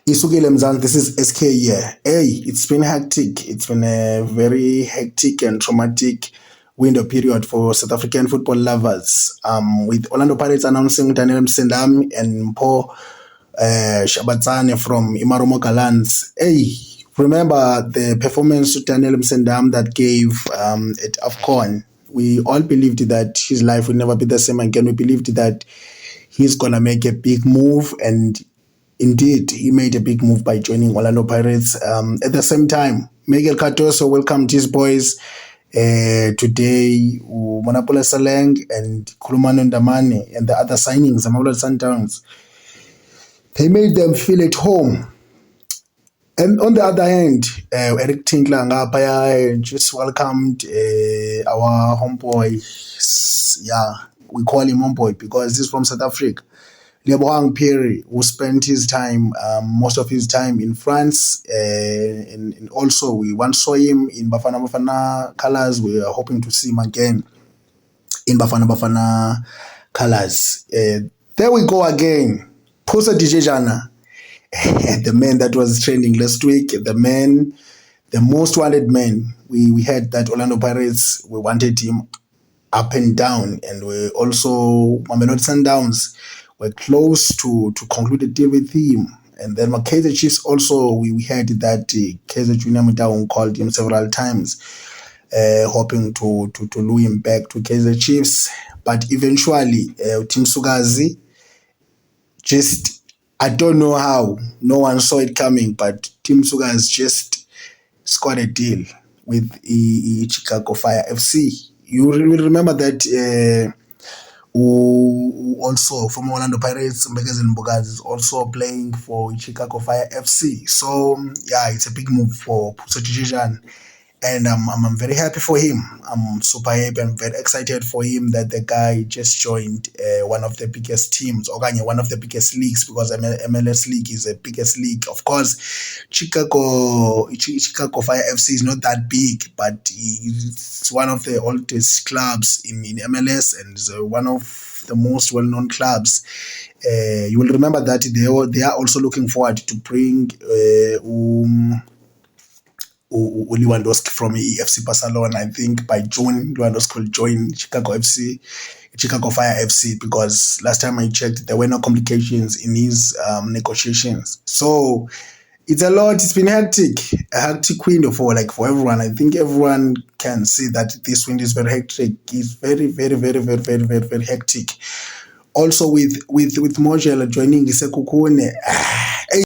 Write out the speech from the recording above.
Isukile Mzansi, this is SK here. Hey, it's been hectic. It's been a very hectic and traumatic window period for South African football lovers. With Orlando Pirates announcing Daniel Msendam and Mpho Shabatsane from Imaromo Gallants. Hey, remember the performance to Daniel Msendam that gave at AFCON. We all believed that his life would never be the same again. We believed that he's gonna make a big move, and indeed, he made a big move by joining Orlando Pirates. At the same time, Miguel Cardoso welcomed his boys today, Manapola Saleng and Kulumano Ndamane, and the other signings, Amaula Sundowns. They made them feel at home. And on the other hand, Eric Tinkler Ngapaya just welcomed our homeboy. Yeah, we call him homeboy because he's from South Africa. Lebohang Perry, who spent his time, most of his time in France, and also we once saw him in Bafana Bafana colors. We are hoping to see him again in Bafana Bafana colors. There we go again. Pusa Dijejana, the man that was trending last week, the most wanted man. We heard that Orlando Pirates, we wanted him up and down, and we also Mamelodi Sundowns were close to conclude a deal with him. And then Kaizer Chiefs also, we heard that Kaizer Junior Motaung called him several times, hoping to lure him back to Kaizer Chiefs. But eventually, Tim Sugazi, just, I don't know how, no one saw it coming, but Tim Sugazi just scored a deal with Chicago Fire FC. You will remember that who also from Orlando Pirates, Mbekezi Mbogazi is also playing for Chicago Fire FC. So yeah, it's a big move for Pusa Dijejana, and I'm very happy for him. I'm super happy. I'm very excited for him that the guy just joined one of the biggest teams, or one of the biggest leagues, because MLS League is the biggest league. Of course, Chicago Fire FC is not that big, but it's one of the oldest clubs in MLS, and is one of the most well-known clubs. You will remember that they are also looking forward to bring Lewandowski from FC Barcelona. I think by June, Lewandowski will join Chicago Fire FC, because last time I checked, there were no complications in his negotiations. So it's a lot. It's been a hectic window for everyone. I think everyone can see that this window is very hectic. It's very, very, very, very, very, very, very hectic. Also with Mojela joining Sekhukhune.